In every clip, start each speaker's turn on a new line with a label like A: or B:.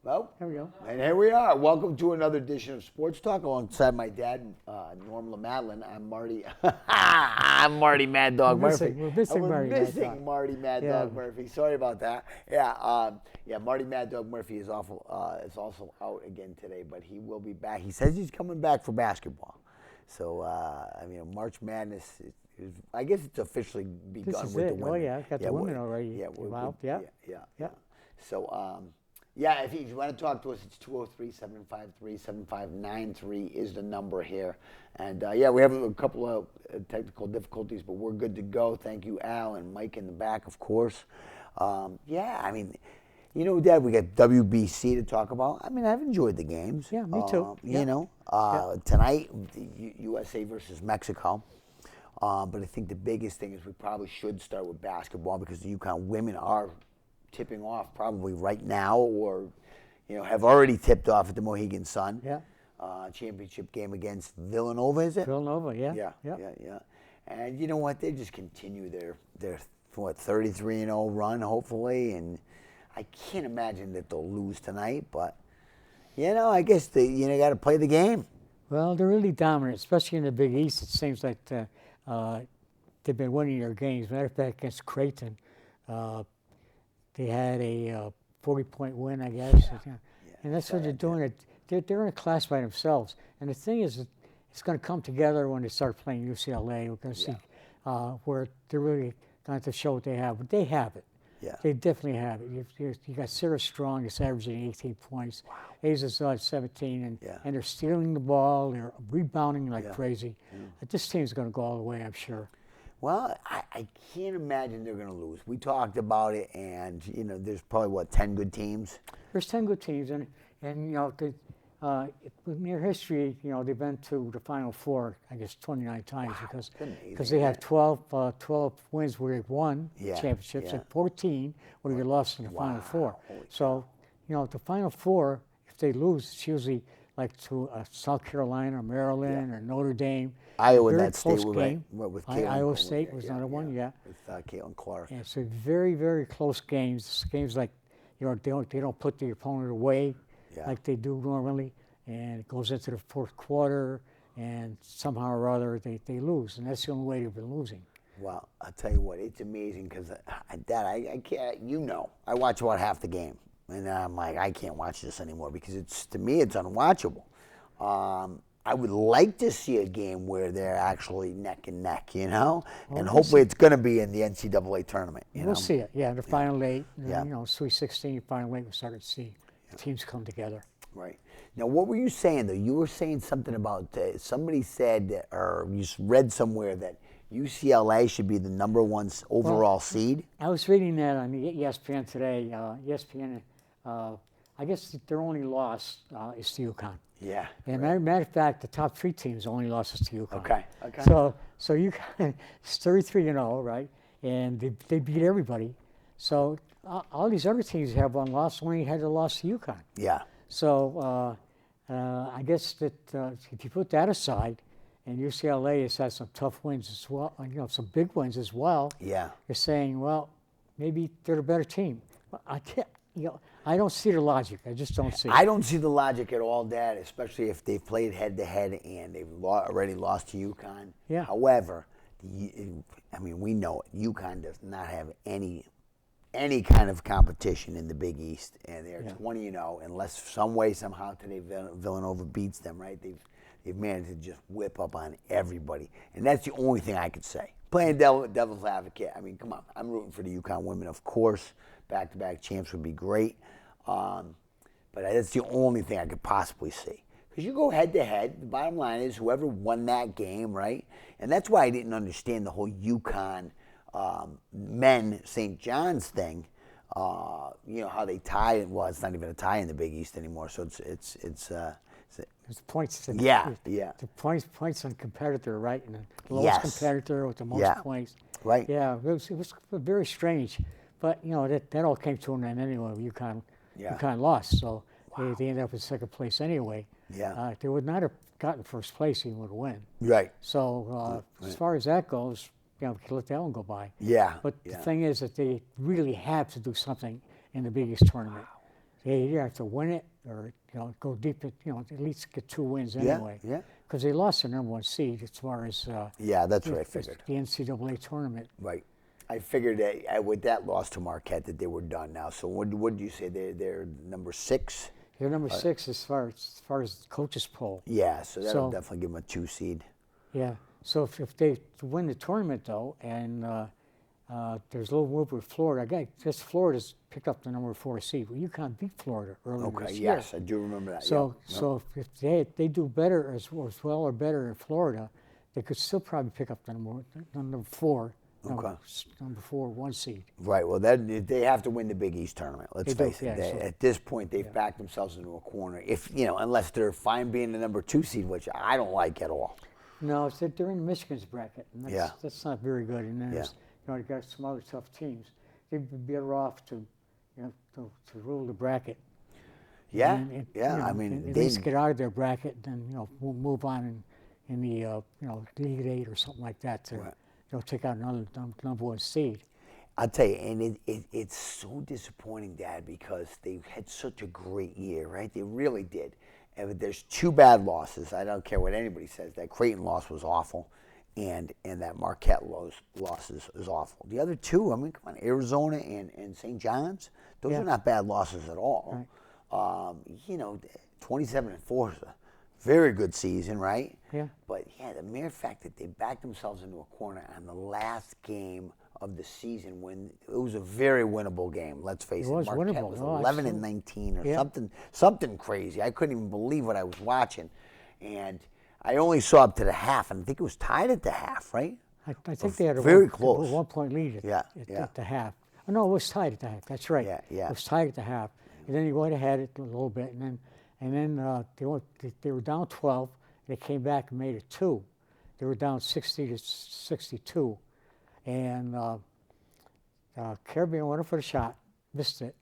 A: Well,
B: There we go.
A: and here we are. Welcome to another edition of Sports Talk alongside my dad, Norm LaMadeline. I'm Marty. I'm Marty Mad Dog Murphy.
B: We're missing Marty Mad
A: missing
B: Dog.
A: Marty Mad Dog Murphy. Sorry about that. Yeah, Marty Mad Dog Murphy is awful. Is also out again today, but he will be back. He says he's coming back for basketball. So March Madness. I guess it's officially begun
B: This is
A: with
B: it.
A: the women.
B: Oh yeah, got the women already.
A: Yeah,
B: involved. Yeah.
A: So, if you want to talk to us, it's 203-753-7593 is the number here. And, we have a couple of technical difficulties, but we're good to go. Thank you, Al, and Mike in the back, of course. Dad, we got WBC to talk about. I've enjoyed the games.
B: Yeah, me too.
A: Tonight, USA versus Mexico. But I think the biggest thing is we probably should start with basketball because the UConn women are tipping off probably right now or, have already tipped off at the Mohegan Sun.
B: Yeah.
A: Championship game against Villanova, is it?
B: Villanova, yeah.
A: Yeah. And you know what? They just continue their 33-0 run, hopefully. And I can't imagine that they'll lose tonight. But, I guess you got to play the game.
B: Well, they're really dominant, especially in the Big East. It seems like they've been winning their games. Matter of fact, against Creighton, they had a 40-point win, I guess. And that's what they're doing. They're in a class by themselves. And the thing is, it's going to come together when they start playing UCLA. We're going to see where they're really going to show what they have. But they have it.
A: Yeah.
B: They definitely have it. You got Sarah Strong, that's averaging 18 points. Wow. Aza's at 17, and they're stealing the ball. They're rebounding like crazy. This team's going to go all the way, I'm sure.
A: Well, I can't imagine they're going to lose. We talked about it, and, there's probably, 10 good teams?
B: There's 10 good teams, and in their history, they've been to the Final Four, I guess, 29 times because they have 12 wins where they've won championships and 14 where they lost in the Final Four. So, the Final Four, if they lose, it's usually like to South Carolina or Maryland or Notre Dame.
A: Iowa,
B: very
A: that state
B: close game.
A: with
B: Iowa State was another one,
A: with Caitlin Clark.
B: And so very, very close games. Games like, they don't put the opponent away like they do normally, and it goes into the fourth quarter, and somehow or other they lose, and that's the only way they've been losing.
A: Well, I'll tell you what, it's amazing because, Dad, I can't, I watch about half the game, and I'm like, I can't watch this anymore because to me, it's unwatchable. I would like to see a game where they're actually neck and neck,
B: Well,
A: and hopefully it's going to be in the NCAA tournament.
B: We'll see it, the Final Eight, Sweet 16, Final Eight, we'll start to see teams come together.
A: Right. Now, what were you saying, though? You were saying something about, somebody said, or you read somewhere that UCLA should be the number one overall seed?
B: I was reading that on ESPN today. ESPN, I guess their only loss is to UConn.
A: Yeah.
B: And matter of fact, the top 3 teams only losses to UConn.
A: Okay.
B: So UConn is 33-0, right? And they beat everybody. So all these other teams have one loss, only had a loss to UConn.
A: Yeah.
B: So I guess that if you put that aside, and UCLA has had some tough wins as well, some big wins as well.
A: Yeah.
B: You're saying, well, maybe they're a better team. I can't. I don't see the logic. I just don't see it.
A: I don't see the logic at all, Dad, especially if they've played head-to-head and they've already lost to UConn.
B: Yeah.
A: However, we know it. UConn does not have any kind of competition in the Big East, and they're 20-0, unless some way, somehow today Villanova beats them, right? They've managed to just whip up on everybody, and that's the only thing I could say. Playing devil's advocate, come on. I'm rooting for the UConn women, of course. Back-to-back champs would be great. But that's the only thing I could possibly see. Because you go head-to-head, the bottom line is whoever won that game, right? And that's why I didn't understand the whole UConn men St. John's thing. How they tie. Well, it's not even a tie in the Big East anymore. So it's
B: There's points. The points on competitor, right? And the lowest competitor with the most points.
A: Right.
B: Yeah, it was very strange. But, that all came to an end anyway. UConn lost, so they ended up in second place anyway.
A: Yeah.
B: They would not have gotten first place even would win.
A: Right.
B: So as far as that goes, we can let that one go by.
A: Yeah.
B: But the thing is that they really have to do something in the Big East tournament. they either have to win it or go deep. At least get 2 wins anyway.
A: Yeah.
B: Because they lost the number 1 seed as far as
A: Yeah, that's what I figured.
B: the NCAA tournament.
A: Right. I figured that with that loss to Marquette that they were done now. So what did you say? They're number 6?
B: They're number 6 as far as the coaches poll.
A: Yeah, so that'll definitely give them a 2 seed.
B: Yeah. So if they win the tournament though, and there's a little move with Florida, I guess Florida's picked up the number 4 seed. Well, UConn beat Florida earlier this year.
A: Yes, I do remember that.
B: So if they do better as well or better in Florida, they could still probably pick up the number 4. Number 4, 1 seed.
A: Right. Well, they have to win the Big East tournament. Let's face it. At this point, they've backed themselves into a corner. If unless they're fine being the number 2 seed, which I don't like at all.
B: No, they're in Michigan's bracket, and that's not very good. And then they got some other tough teams. They'd be better off to rule the bracket.
A: Yeah.
B: I mean, at least get out of their bracket, and then we'll move on in the League 8 or something like that to. Take out another number 1 seed.
A: I'll tell you, and it's so disappointing, Dad, because they had such a great year, right? They really did. And there's 2 bad losses. I don't care what anybody says. That Creighton loss was awful, and that Marquette loss is awful. The other 2, I mean, come on, Arizona and St. John's, those are not bad losses at all. Right. 27-4 is a very good season, right?
B: Yeah.
A: But the mere fact that they backed themselves into a corner on the last game of the season when it was a very winnable game. Let's face it.
B: Marquette winnable.
A: Was 11-19 or something crazy. I couldn't even believe what I was watching, and I only saw up to the half, and I think it was tied at the half, right?
B: I think they had a
A: very close
B: 1-point lead at the half. Oh, no, it was tied at the half. That's right.
A: Yeah.
B: It was tied at the half, and then he went ahead a little bit, and then they were down 12. They came back and made it 2. They were down 60-62, and Caribbean went for the shot, missed it.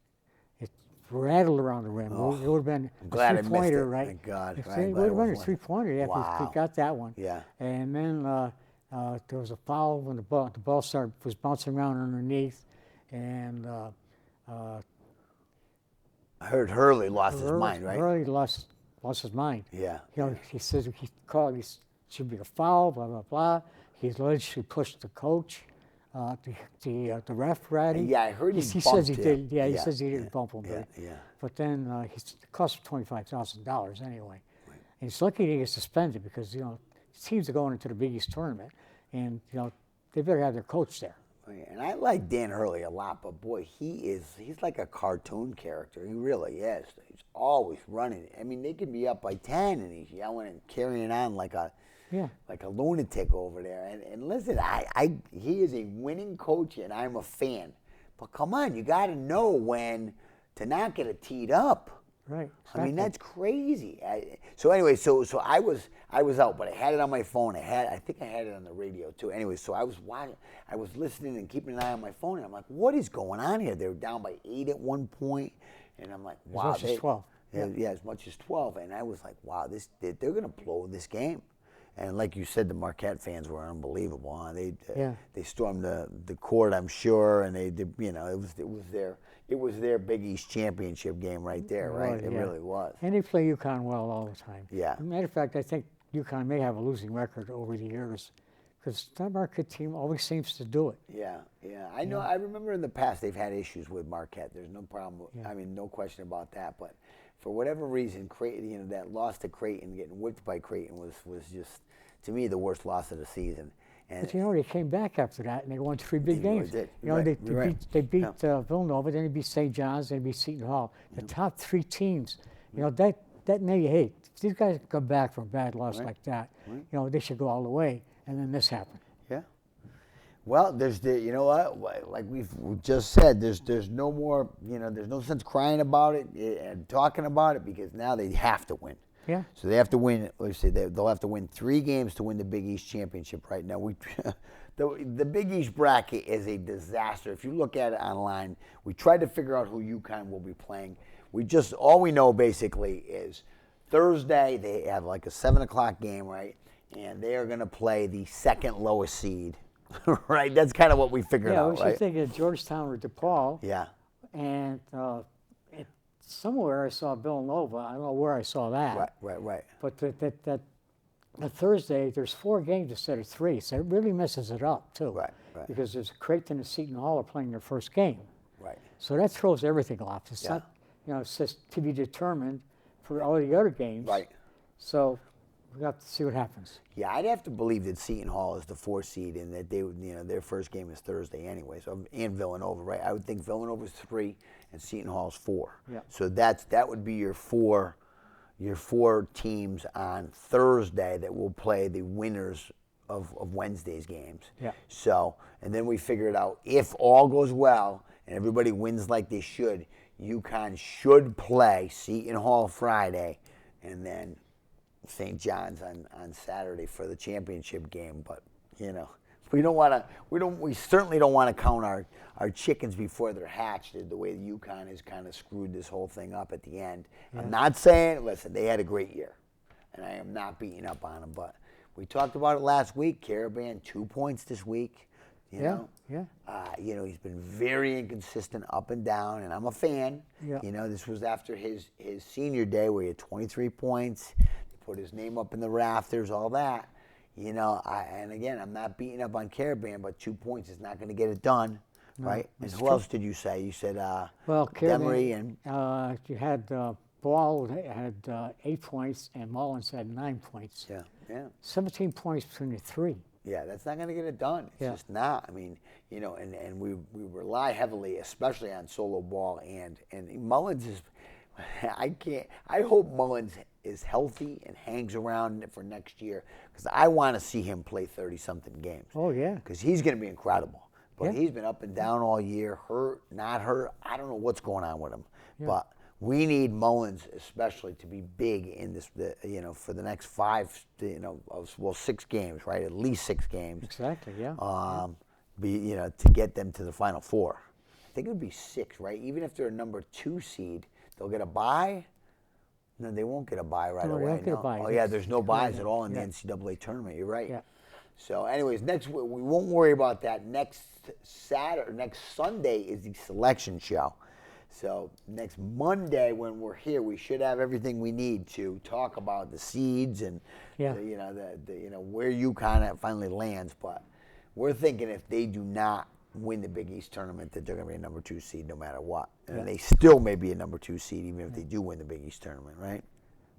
B: It rattled around the rim. It would have been a 3-pointer, right?
A: Thank God.
B: It would have been a 3-pointer. Yeah,
A: wow.
B: They got that one.
A: Yeah.
B: And then there was a foul when the ball was bouncing around underneath, and
A: I heard Hurley lost his mind, right?
B: Hurley lost his mind.
A: Yeah.
B: He says he called. It should be a foul. Blah blah blah. He allegedly pushed the coach, the ref, Ratty.
A: Yeah, I heard he
B: says he
A: him.
B: did. Yeah, he says he didn't bump him.
A: Yeah.
B: But then it cost him $25,000 anyway, and he's lucky to get suspended because teams are going into the Big East tournament, and they better have their coach there.
A: And I like Dan Hurley a lot, but boy, he's like a cartoon character. He really is. He's always running. I mean, they could be up by 10, and he's yelling and carrying on like a lunatic over there. And listen, he is a winning coach, and I'm a fan. But come on, you got to know when to not get it teed up.
B: Right.
A: Exactly. I mean, that's crazy. So anyway, so I was out, but I had it on my phone. I think I had it on the radio too. Anyway, so I was listening and keeping an eye on my phone, and I'm like, what is going on here? They were down by 8 at one point, and I'm like, wow,
B: as much as 12.
A: Yeah, as much as 12, and I was like, wow, they're going to blow this game. And like you said, the Marquette fans were unbelievable. Huh? They stormed the court, I'm sure, and it was their Big East championship game right there, right? It really was.
B: And they play UConn well all the time.
A: Yeah.
B: As a matter of fact, I think UConn may have a losing record over the years because that Marquette team always seems to do it.
A: Yeah. I know. I remember in the past they've had issues with Marquette. There's no problem. I mean, no question about that. But for whatever reason, Creighton, that loss to Creighton, getting whipped by Creighton was just, to me, the worst loss of the season.
B: But they came back after that and they won 3 big games.
A: Really did.
B: They beat Villanova, then they beat St. John's, then they beat Seton Hall. The top 3 teams. That now you hate. If these guys come back from a bad loss like that, they should go all the way. And then this happened.
A: Yeah. Well, there's like we've just said, there's no more, there's no sense crying about it and talking about it because now they have to win.
B: Yeah.
A: So they have to win. Let's say they'll have to win 3 games to win the Big East championship. Right now, the Big East bracket is a disaster. If you look at it online, we tried to figure out who UConn will be playing. All we know basically is Thursday they have like a 7:00 game, right? And they are going to play the second lowest seed, right? That's kind of what we figured out,
B: right? Yeah, I was thinking Georgetown or DePaul.
A: Yeah.
B: And somewhere I saw Villanova. I don't know where I saw that.
A: Right.
B: But that Thursday, there's 4 games instead of 3, so it really messes it up too.
A: Right.
B: Because there's Creighton and Seton Hall are playing their first game.
A: Right.
B: So that throws everything off. It's not, it's just to be determined for all the other games.
A: Right.
B: So we have to see what happens.
A: Yeah, I'd have to believe that Seton Hall is the 4th seed and that they would, their first game is Thursday anyway. So and Villanova, right? I would think Villanova's 3 and Seton Hall's 4.
B: Yeah.
A: So that would be your four teams on Thursday that will play the winners of Wednesday's games.
B: Yeah.
A: So, and then we figure it out. If all goes well and everybody wins like they should, UConn should play Seton Hall Friday and then St. John's on Saturday for the championship game. But, we certainly don't want to count our chickens before they're hatched, the way UConn has kind of screwed this whole thing up at the end. Yeah. I'm not saying, listen, they had a great year, and I am not beating up on them, but we talked about it last week. Caravan, 2 points this week.
B: Yeah.
A: He's been very inconsistent up and down, and I'm a fan.
B: Yeah.
A: This was after his senior day where he had 23 points. They put his name up in the rafters, all that. And again, I'm not beating up on Caravan, but 2 points is not going to get it done, right? And who else did you say? You said Demery and
B: you had Ball had 8 points and Mullins had 9 points.
A: Yeah.
B: 17 points between the 3.
A: Yeah, that's not going to get it done. It's just not. I mean, and we rely heavily, especially on Solo Ball and Mullins is. I hope Mullins is healthy and hangs around for next year because I want to see him play 30-something games.
B: Oh yeah.
A: Because he's going to be incredible. But he's been up and down all year, hurt, not hurt. I don't know what's going on with him. Yeah. But we need Mullins especially to be big in this, for the next 6 games, right? At least 6 games.
B: Exactly. Yeah.
A: To get them to the Final Four. I think it would be 6, right? Even if they're a number 2 seed, they'll get a bye. No, they won't get a bye right away.
B: They won't get a bye.
A: Oh yeah, there's no byes at all in the NCAA tournament. You're right.
B: Yeah.
A: So, anyways, we won't worry about that. Next Sunday is the selection show. So next Monday when we're here, we should have everything we need to talk about the seeds and where UConn finally lands. But we're thinking if they do not win the Big East tournament, that they're going to be a number 2 seed no matter what, and they still may be a number 2 seed even if they do win the Big East tournament, right?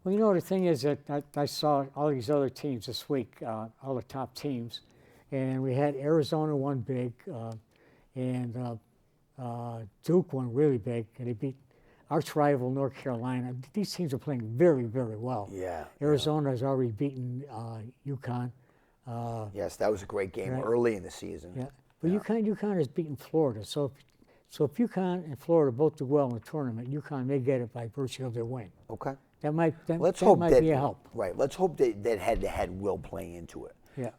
B: Well, the thing is that I saw all these other teams this week, all the top teams, and we had Arizona won big, and Duke won really big, and they beat arch rival North Carolina. These teams are playing very, very well.
A: Yeah.
B: Arizona has already beaten UConn.
A: Yes, that was a great game early in the season.
B: Yeah, but UConn has beaten Florida, so if UConn and Florida both do well in the tournament, UConn may get it by virtue of their win.
A: Okay.
B: That might be a help.
A: Right. Let's hope that head-to-head will play into it.
B: Yeah.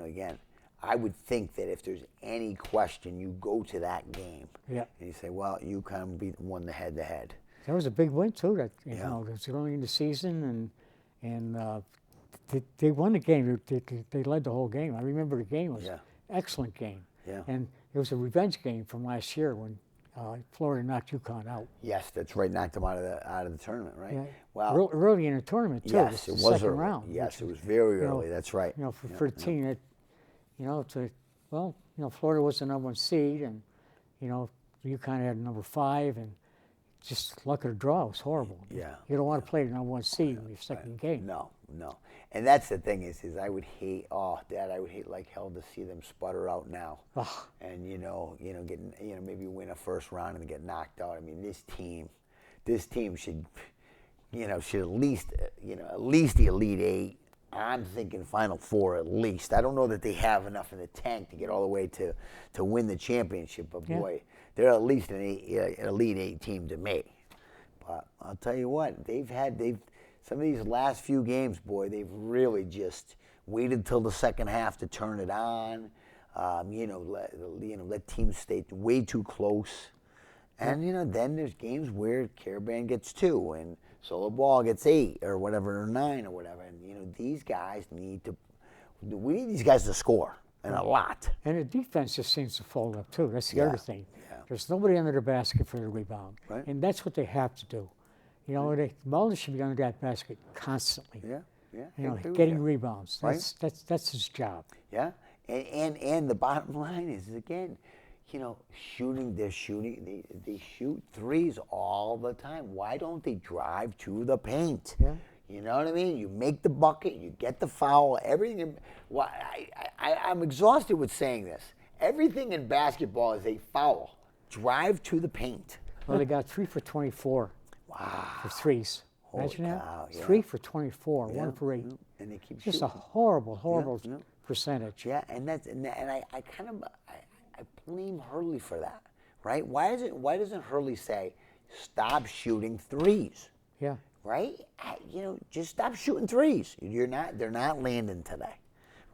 A: Again, I would think that if there's any question, you go to that game.
B: Yeah.
A: And you say, well, UConn won the head-to-head.
B: That was a big win too. That it was early in the season, and they won the game. They led the whole game. I remember the game was an excellent game.
A: Yeah.
B: And it was a revenge game from last year when Florida knocked UConn out.
A: Yes, that's right. Knocked them out of the tournament, right?
B: Yeah.
A: Well,
B: early in the tournament too.
A: Yes, it was
B: second
A: early.
B: round.
A: Yes, it was very early. That's right.
B: For the team that, Florida was the number 1 seed, and UConn had number 5, and just luck of the draw. It was horrible.
A: Yeah.
B: You don't want to play the number 1 seed in your second game.
A: No. And that's the thing is I would hate, Dad, I would hate like hell to see them sputter out now. And get maybe win a first round and get knocked out. I mean, this team should at least the Elite 8. I'm thinking Final Four at least. I don't know that they have enough in the tank to get all the way to win the championship, but boy, they're at least an Elite 8 team to me. But I'll tell you what, some of these last few games, boy, they've really just waited till the second half to turn it on. Let teams stay way too close. And then there's games where Caravan gets 2 and Solo Ball gets 8 or whatever, or 9 or whatever. And these guys we need these guys to score, and a lot.
B: And the defense just seems to fold up too. That's the other thing.
A: Yeah.
B: There's nobody under the basket for the rebound.
A: Right.
B: And that's what they have to do. You know, Mulder should be under that basket constantly.
A: Yeah, yeah.
B: You know,
A: I agree with
B: getting
A: you.
B: rebounds. That's his job.
A: Yeah, and the bottom line is, again, you know, they're shooting, they shoot threes all the time. Why don't they drive to the paint?
B: Yeah.
A: You know what I mean? You make the bucket, you get the foul, everything. Well, I'm exhausted with saying this. Everything in basketball is a foul. Drive to the paint.
B: Well, they got 3 for 24
A: Wow.
B: for threes.
A: Holy
B: Imagine that.
A: cow, yeah.
B: 3 for 24,
A: Yeah,
B: 1 for 8.
A: yeah. And they keep
B: Just
A: shooting.
B: a horrible
A: Yeah.
B: percentage.
A: Yeah, and I kind of I blame Hurley for that, right? Why doesn't Hurley say, stop shooting threes,
B: Yeah.
A: right? You know, just stop shooting threes. They're not landing today,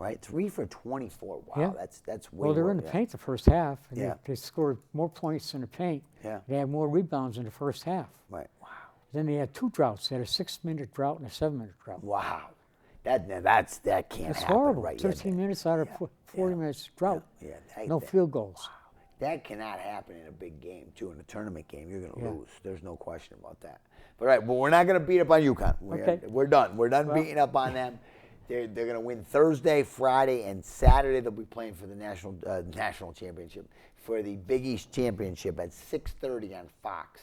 A: right? 3 for 24. Wow,
B: Yeah.
A: that's way
B: Well, they're
A: more,
B: in the
A: yeah.
B: paint the first half. And
A: Yeah.
B: they scored more points in the paint.
A: Yeah.
B: They had more rebounds in the first half.
A: Right. Wow.
B: Then they had 2 droughts. They had a 6-minute drought and a 7-minute drought.
A: Wow. That can't
B: That's
A: happen,
B: horrible.
A: right?
B: 13 minutes out of 40 minutes drought.
A: Yeah.
B: No field goals.
A: That cannot happen in a big game, too. In a tournament game, you're going to
B: Yeah.
A: lose. There's no question about that. But, all right, well, we're not going to beat up on UConn. We're done. We're done beating up on them. They're going to win Thursday, Friday, and Saturday. They'll be playing for the national championship, for the Big East championship at 6:30 on Fox.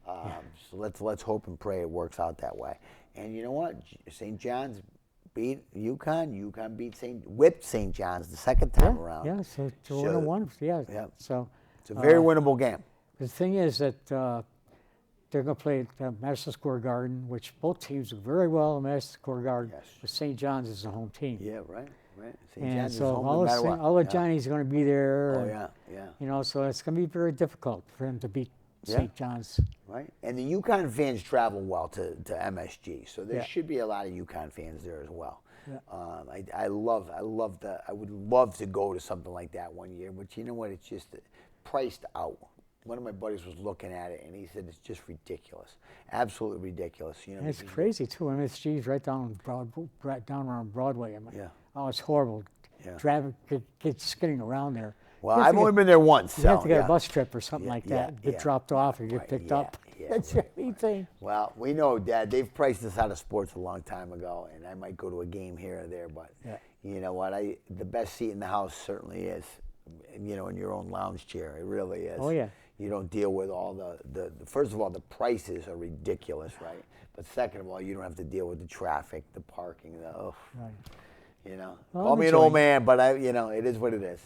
A: So let's hope and pray it works out that way. And you know what? St. John's beat UConn. UConn whipped St. John's the second time around.
B: Yeah, so 2-1. Yeah.
A: Yeah.
B: So
A: It's a very winnable game.
B: the thing is that they're going to play at Madison Square Garden, which both teams do very well in Madison Square Garden.
A: Yes.
B: But St. John's is the home team.
A: Yeah, right. St.
B: And
A: John's is
B: so
A: home
B: all
A: no
B: the
A: matter what.
B: all the
A: Yeah.
B: Johnny's going to be there.
A: Oh,
B: and,
A: yeah.
B: You know, so it's going to be very difficult for him to beat
A: Yeah.
B: St. John's.
A: Right. And the UConn fans travel well to MSG, so there
B: Yeah.
A: should be a lot of UConn fans there as well.
B: Yeah.
A: I would love to go to something like that one year, but you know what? It's just priced out. One of my buddies was looking at it, and he said it's just ridiculous, absolutely ridiculous. You know,
B: And it's crazy too. MSG's right down around Broadway.
A: Yeah.
B: Oh, it's horrible.
A: Yeah.
B: Driving, getting around there.
A: Well,
B: You have
A: I've
B: to
A: only
B: get-
A: been there once.
B: You have
A: So,
B: to get
A: yeah.
B: a bus trip or something like
A: Yeah,
B: that. Get
A: yeah.
B: dropped off or get
A: Right,
B: picked
A: yeah,
B: up.
A: yeah,
B: That's
A: right,
B: everything.
A: Well, we know, Dad, they've priced us out of sports a long time ago, and I might go to a game here or there, but
B: Yeah.
A: you know what? The best seat in the house certainly is, you know, in your own lounge chair. It really is.
B: Oh, yeah.
A: You don't deal with all the first of all, the prices are ridiculous, right? But second of all, you don't have to deal with the traffic, the parking,
B: Right.
A: you know.
B: Well,
A: Call
B: I'm
A: me an old
B: enjoying
A: man, but it is what it is.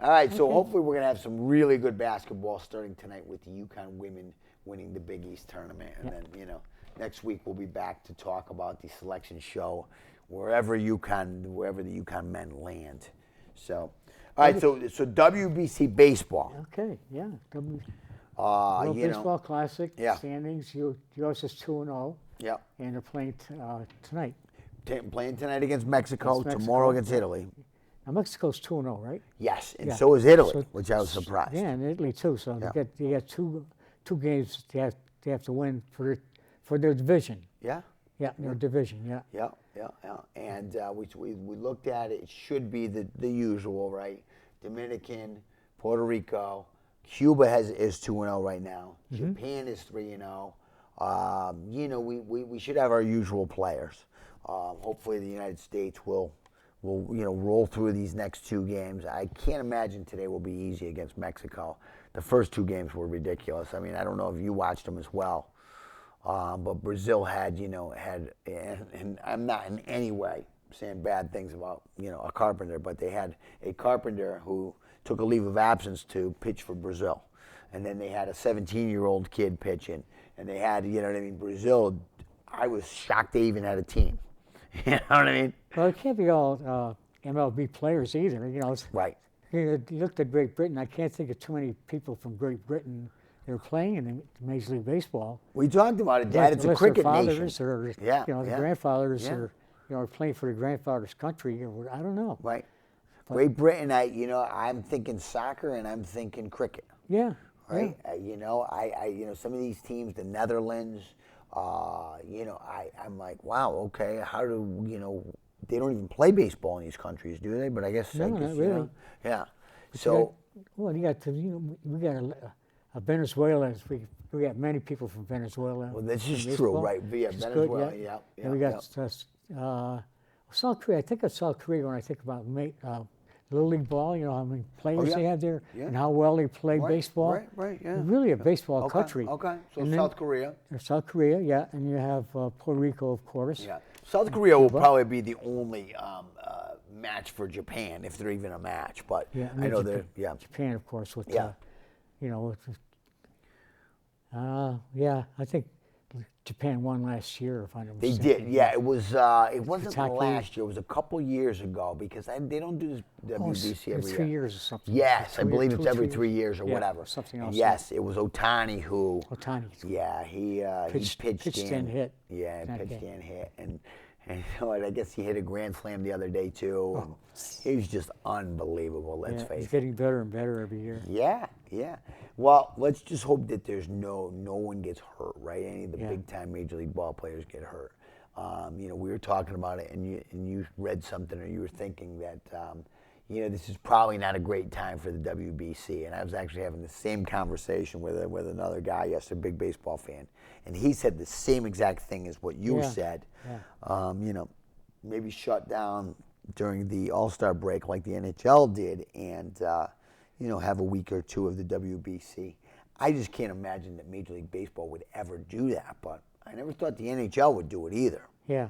A: All right, so hopefully we're going to have some really good basketball starting tonight with the UConn women winning the Big East tournament. And then, you know, next week we'll be back to talk about the selection show wherever the UConn men land. So, all right, so WBC baseball.
B: Okay, yeah. World
A: You know,
B: Baseball Classic
A: Yeah.
B: standings. US is 2-0,
A: yeah,
B: and they're playing tonight.
A: playing tonight against Mexico,
B: Against
A: tomorrow
B: Mexico.
A: against Italy.
B: Now Mexico's 2-0, right?
A: Yes, and
B: Yeah.
A: so is Italy,
B: So-
A: which I was surprised.
B: Yeah, and Italy too. So
A: Yeah.
B: they got two games they have to win for their division.
A: Yeah.
B: Yeah, their division. Yeah.
A: Yeah. And we looked at it. It should be the usual, right? Dominican, Puerto Rico, Cuba is 2-0 right now. Japan is 3-0. You know, we should have our usual players. Hopefully, the United States will roll through these next 2 games. I can't imagine today will be easy against Mexico. The first 2 games were ridiculous. I mean, I don't know if you watched them as well. But Brazil had, and I'm not in any way saying bad things about, a Carpenter, but they had a Carpenter who took a leave of absence to pitch for Brazil. And then they had a 17-year-old kid pitching. And they had, Brazil, I was shocked they even had a team. You know what I mean?
B: Well, it can't be all MLB players either.
A: Right.
B: You looked at Great Britain. I can't think of too many people from Great Britain that are playing in Major League Baseball.
A: We talked about it, Dad. It's a
B: Unless
A: cricket
B: their fathers
A: nation.
B: or
A: Yeah,
B: the
A: yeah,
B: grandfathers
A: yeah.
B: are playing for the grandfather's country. Or, I don't know.
A: Right. Great Britain, I'm thinking soccer and I'm thinking cricket.
B: Yeah.
A: Right. Some of these teams, the Netherlands, I'm like, wow, okay, how do, they don't even play baseball in these countries, do they? But I guess,
B: No, not really.
A: Yeah. So,
B: Well, you got we got a Venezuela. We got many people from Venezuela.
A: well, this is
B: in
A: true,
B: baseball,
A: right? Yeah,
B: which is
A: Venezuela,
B: good,
A: yeah, yeah,
B: and we
A: yeah.
B: got South Korea. I think of South Korea when I think about Little League ball. You know how many players
A: yeah,
B: they have there,
A: yeah.
B: and how well they play
A: Right,
B: baseball.
A: right, yeah.
B: They're really a baseball
A: Okay,
B: country.
A: okay. So
B: And then
A: South Korea.
B: there's South Korea, yeah, and you have Puerto Rico, of course.
A: Yeah, South Korea will probably be the only match for Japan, if they're even a match. But
B: Yeah, and
A: I
B: then
A: know they're, yeah.
B: Japan, of course, with
A: Yeah.
B: you know, yeah, I think Japan won last year, if I'm not
A: They
B: mistaken.
A: did, yeah. It was. It wasn't
B: Taki.
A: last year. It was a couple years ago because they don't do this WBC every
B: 3
A: year.
B: years or something.
A: Yes, I
B: 2
A: believe
B: two
A: it's
B: or
A: every
B: 3
A: 3 years or
B: Yeah,
A: whatever.
B: something
A: And
B: else.
A: yes, it was Otani who.
B: Otani.
A: Yeah, he
B: Pitched
A: in,
B: and hit
A: Yeah,
B: that
A: pitched
B: game.
A: and hit, and you know what? I guess he hit a grand slam the other day too. And he was just unbelievable. Let's
B: Yeah,
A: face
B: he's
A: it.
B: getting better and better every year.
A: Yeah, yeah. Well, let's just hope that there's no one gets hurt, right? Any of the
B: Yeah.
A: big time Major League ball players get hurt. We were talking about it, and you read something, or you were thinking that this is probably not a great time for the WBC. And I was actually having the same conversation with another guy yesterday, a big baseball fan, and he said the same exact thing as what you
B: Yeah.
A: said.
B: Yeah.
A: Maybe shut down during the All-Star break like the NHL did, and have a week or two of the WBC. I just can't imagine that Major League Baseball would ever do that, but I never thought the NHL would do it either.
B: Yeah.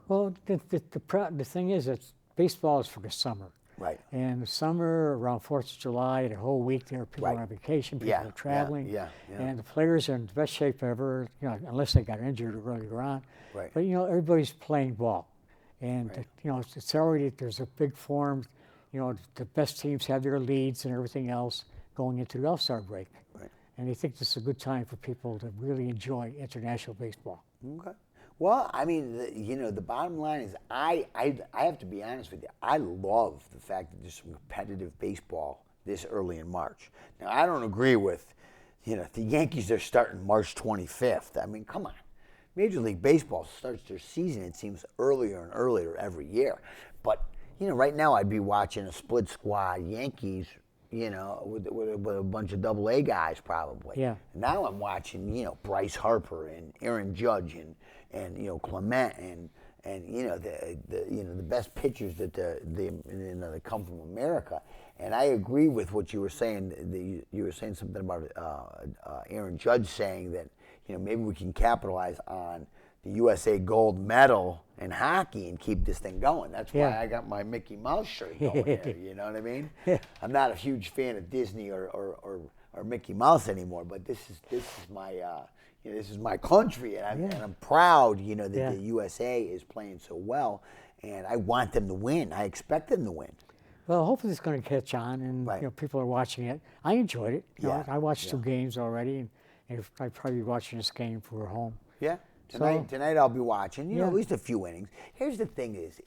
B: Well, the thing is that baseball is for the summer.
A: Right.
B: And the summer, around 4th of July, the whole week there, people
A: Right.
B: are on vacation, people
A: Yeah,
B: are traveling.
A: yeah.
B: And the players are in the best shape ever, unless they got injured earlier on.
A: Right.
B: But, everybody's playing ball. And,
A: Right.
B: it's already, there's a big form, the best teams have their leads and everything else going into the All-Star break.
A: Right.
B: And they think this is a good time for people to really enjoy international baseball.
A: Okay. Well, I mean, the bottom line is I have to be honest with you. I love the fact that there's some competitive baseball this early in March. Now, I don't agree with, the Yankees are starting March 25th. I mean, come on. Major League Baseball starts their season, it seems, earlier and earlier every year. But, right now I'd be watching a split squad Yankees, with a bunch of AA guys probably.
B: Yeah.
A: Now I'm watching, Bryce Harper and Aaron Judge and Clement and the best pitchers that come from America. And I agree with what you were saying. You were saying something about Aaron Judge saying that maybe we can capitalize on the USA gold medal in hockey and keep this thing going. That's why I got my Mickey Mouse shirt going here. You know what I mean? I'm not a huge fan of Disney or Mickey Mouse anymore, but this is my this is my country, and I'm proud that the USA is playing so well, and I want them to win. I expect them to win.
B: Well, hopefully it's going to catch on, and people are watching it. I enjoyed it. I watched 2 games already, and I'd probably be watching this game if we're home.
A: Yeah. Tonight I'll be watching, at least a few innings. Here's the thing is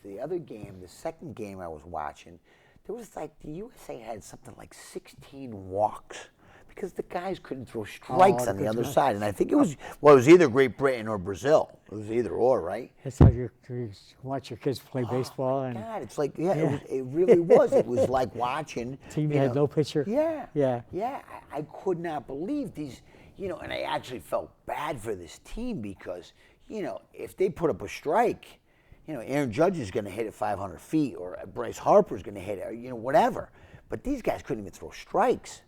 A: the other game, the second game I was watching, there was the USA had something like 16 walks because the guys couldn't throw strikes on the other side. And I think it was either Great Britain or Brazil. It was either or, right?
B: It's like you watch your kids play baseball. And
A: God, it's like, it really was. It was like watching.
B: Team had no pitcher.
A: Yeah. I could not believe these, and I actually felt bad for this team because, if they put up a strike, Aaron Judge is going to hit it 500 feet or Bryce Harper is going to hit it, or, whatever. But these guys couldn't even throw strikes.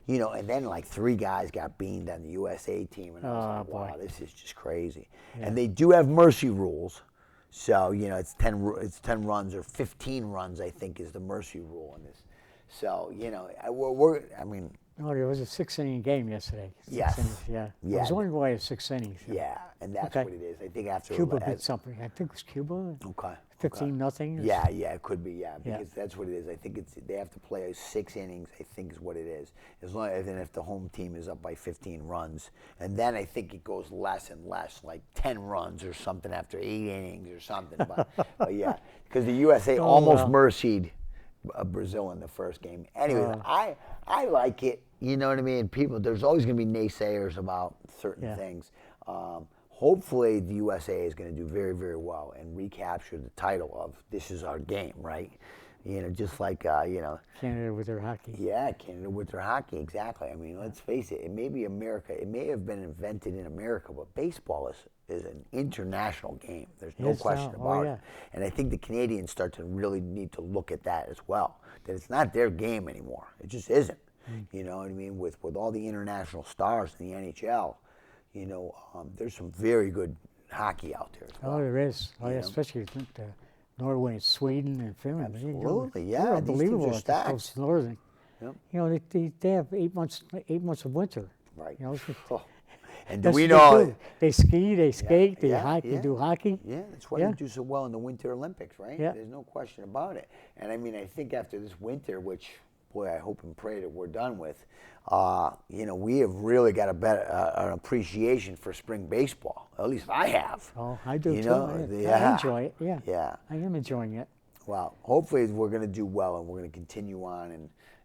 A: And then like 3 guys got beamed on the USA team, and I was like, wow, this is just crazy. Yeah. And they do have mercy rules, so it's 10 runs or 15 runs, I think, is the mercy rule in this. So
B: there was a 6-inning game yesterday.
A: Yes.
B: I was wondering why it's 6 innings.
A: Yeah, and that's what it is. I think after
B: Cuba beat something. I think it was Cuba.
A: Okay.
B: 15-0.
A: Yeah, it could be. Yeah, because that's what it is. I think they have to play 6 innings. I think is what it is. As long as if the home team is up by 15 runs, and then I think it goes less and less, like 10 runs or something after 8 innings or something. But yeah, because the USA almost mercied Brazil in the first game. Anyways, I like it. You know what I mean? There's always going to be naysayers about certain things. Hopefully, the USA is going to do very, very well and recapture the title of this is our game, right? Just like
B: Canada with their hockey.
A: yeah, Canada with their hockey, exactly. I mean, let's face it, it may be America, it may have been invented in America, but baseball is an international game. There's no
B: Yes,
A: question
B: now. Oh,
A: about
B: yeah.
A: it. And I think the Canadians start to really need to look at that as well, that it's not their game anymore. It just isn't. You know what I mean? With all the international stars in the NHL, there's some very good hockey out there as well.
B: Oh, there is. Oh,
A: You
B: yeah,
A: know?
B: especially Norway and Sweden and Finland.
A: Absolutely,
B: They're
A: yeah, these teams are
B: unbelievable.
A: stacked.
B: Those northern.
A: Yep.
B: They have 8 months of winter.
A: Right.
B: So
A: Oh. And do
B: that's
A: we
B: what
A: know?
B: they do. They ski, they skate, they
A: yeah.
B: do hockey.
A: Yeah, that's why
B: Yeah.
A: they do so well in the Winter Olympics, right?
B: Yeah.
A: There's no question about it. And I mean, I think after this winter, which, boy, I hope and pray that we're done with, we have really got an appreciation for spring baseball. At least I have.
B: Oh, I do
A: You
B: too.
A: know,
B: I enjoy it. Yeah.
A: Yeah.
B: I am enjoying it.
A: Well, hopefully we're going to do well, and we're going to continue on,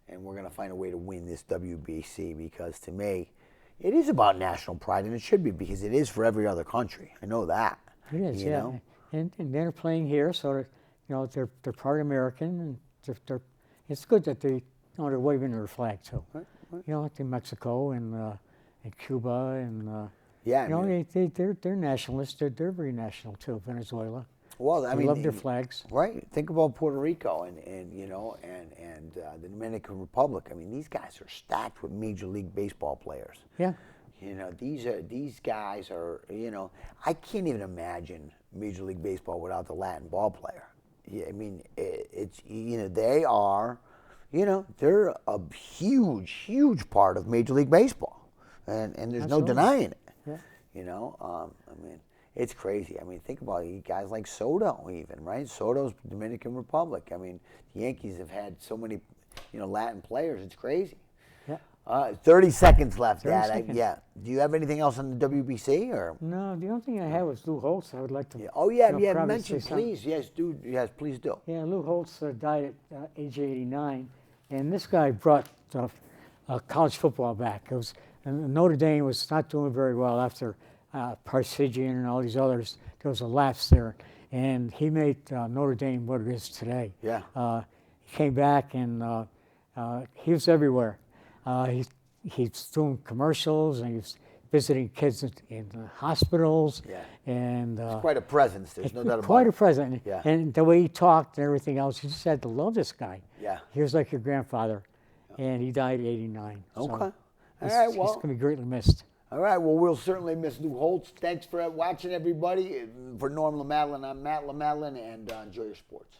A: and we're going to find a way to win this WBC, because to me, it is about national pride, and it should be, because it is for every other country. I know that.
B: It is,
A: you
B: yeah.
A: know?
B: And they're playing here, so they're part American, and it's good that they're waving their flag too.
A: Right.
B: Like in Mexico and Cuba and
A: Yeah, I mean,
B: they're nationalists. They're very national too. Venezuela.
A: well, I
B: They
A: mean,
B: love their flags.
A: right? Think about Puerto Rico and the Dominican Republic. I mean, these guys are stacked with Major League Baseball players.
B: Yeah.
A: These guys are. I can't even imagine Major League Baseball without the Latin ball player. Yeah, I mean, it's they are. They're a huge part of Major League Baseball, and there's
B: Absolutely.
A: no denying it.
B: Yeah.
A: I mean, it's crazy. I mean, think about it. Guys like Soto, even, right? Soto's Dominican Republic. I mean, the Yankees have had so many, Latin players. It's crazy.
B: Yeah.
A: 30 seconds left,
B: 30
A: Dad.
B: seconds.
A: Yeah. Do you have anything else on the WBC or?
B: No, the only thing I have was Lou Holtz. I would like to.
A: Yeah. Oh yeah,
B: probably
A: mention,
B: say something.
A: please. Yes, dude. Yes, please do.
B: Yeah, Lou Holtz died at age 89, and this guy brought college football back. And Notre Dame was not doing very well after Parsegian and all these others. There was a lapse there, and he made Notre Dame what it is today.
A: Yeah.
B: He came back, and he was everywhere. He's doing commercials, and he's visiting kids in hospitals.
A: Yeah.
B: And
A: Quite a presence. There's no doubt about it.
B: quite a president.
A: Yeah.
B: And the way he talked and everything else, you just had to love this guy.
A: Yeah.
B: He was like your grandfather, and he died at 89.
A: Okay.
B: So
A: All right.
B: he's
A: Well.
B: going to be greatly missed.
A: All right. Well, we'll certainly miss Lou Holtz. Thanks for watching, everybody. For Norm LaMadeline, I'm Matt LaMadeline, and enjoy your sports.